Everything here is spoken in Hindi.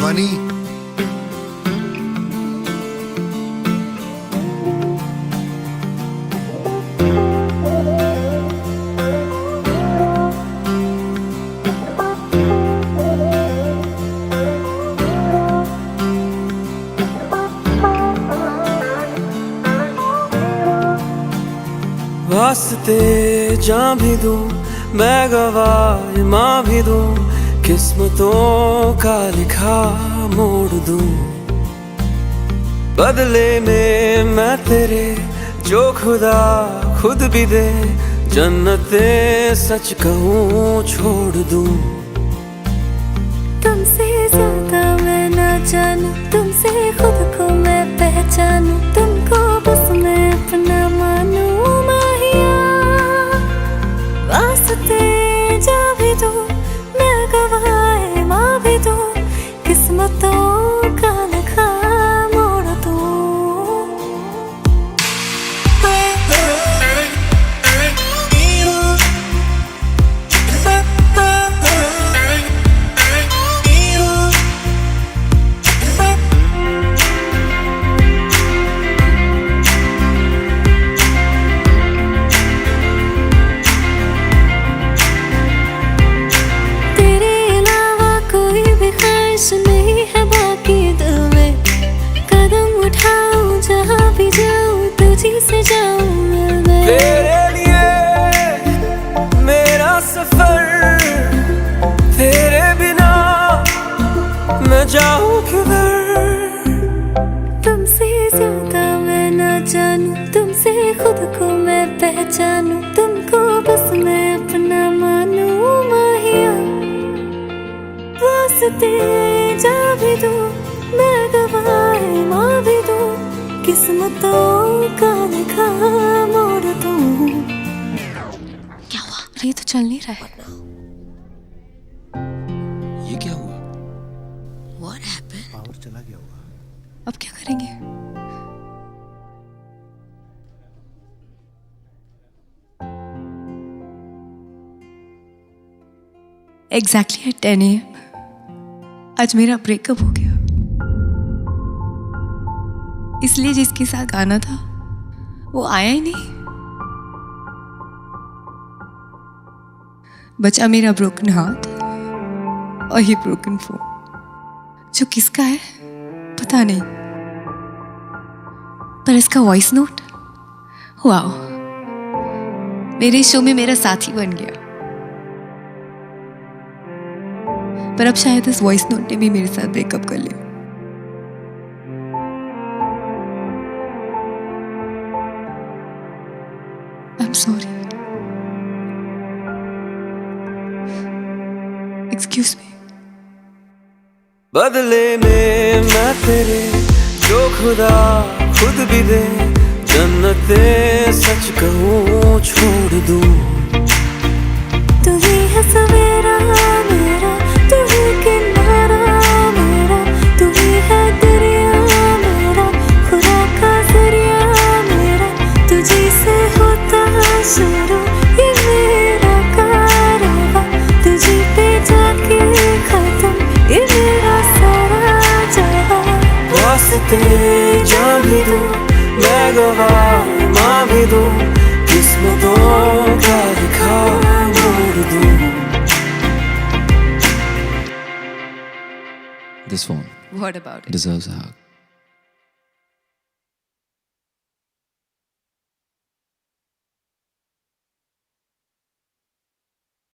ध्वनि। वास्ते जान भी दूं मैं गवाह इमां भी दूं, किस्मतों का लिखा मोड़ दूं। बदले में मैं तेरे जो खुदा खुद भी दे, जन्नतें सच कहूँ छोड़ दूं। तुमसे ज्यादा मैं ना जानूं, तुमसे खुद को मैं पहचानूं, तुमको बस मैं अपना मानूं। वास्ते जा भी दो मैं गवाह माँ भी दो, किस्मतों का लिखा मोड़ दो। नहीं है बाकी दिल में, कदम उठाऊं जहाँ भी जाऊं तुझी से जाऊं मैं। तेरे लिए मेरा सफर, तेरे बिना मैं जाऊं किधर। तुमसे ज्यादा मैं ना जानूं, तुमसे खुद को मैं पहचानूं, तुमको बस मैं अपना मानूं माहिया। वास्ते जा भी दो मैं गवाह माँ भी दो, किस्मतों का लिखा मोड़ दूं। क्या हुआ? अरे ये तो चल नहीं रहा है। ये क्या हुआ? What happened? पावर चला गया होगा। अब क्या करेंगे? Exactly at 10 AM आज मेरा ब्रेकअप हो गया। इसलिए जिसके साथ गाना था वो आया ही नहीं। बचा मेरा ब्रोकन हार्ट और ये ब्रोकन फोन, जो किसका है पता नहीं, पर इसका वॉइस नोट वाओ, मेरे शो में मेरा साथी बन गया। पर अब शायद इस वॉइस नोट ने भी मेरे साथ ब्रेकअप कर लिया। I am sorry, excuse me. बदले में मैं तेरे जो खुदा खुद भी दे, जन्नतें सच कहूँ छोड़ दूं। तू ही है सवेरा मेरा, तू ही किनारा मेरा, तू ही है दरिया मेरा, खुदा का जरिया मेरा, तुझी से होता शुरू ये मेरा कारवां, तुझी पे जाके खत्म ये मेरा सारा जहां। वास्ते जान भी दूं मैं गवाह माँ भी दूं, किस्मतों का लिखा मोड़ दूं। This phone What about it? deserves a hug.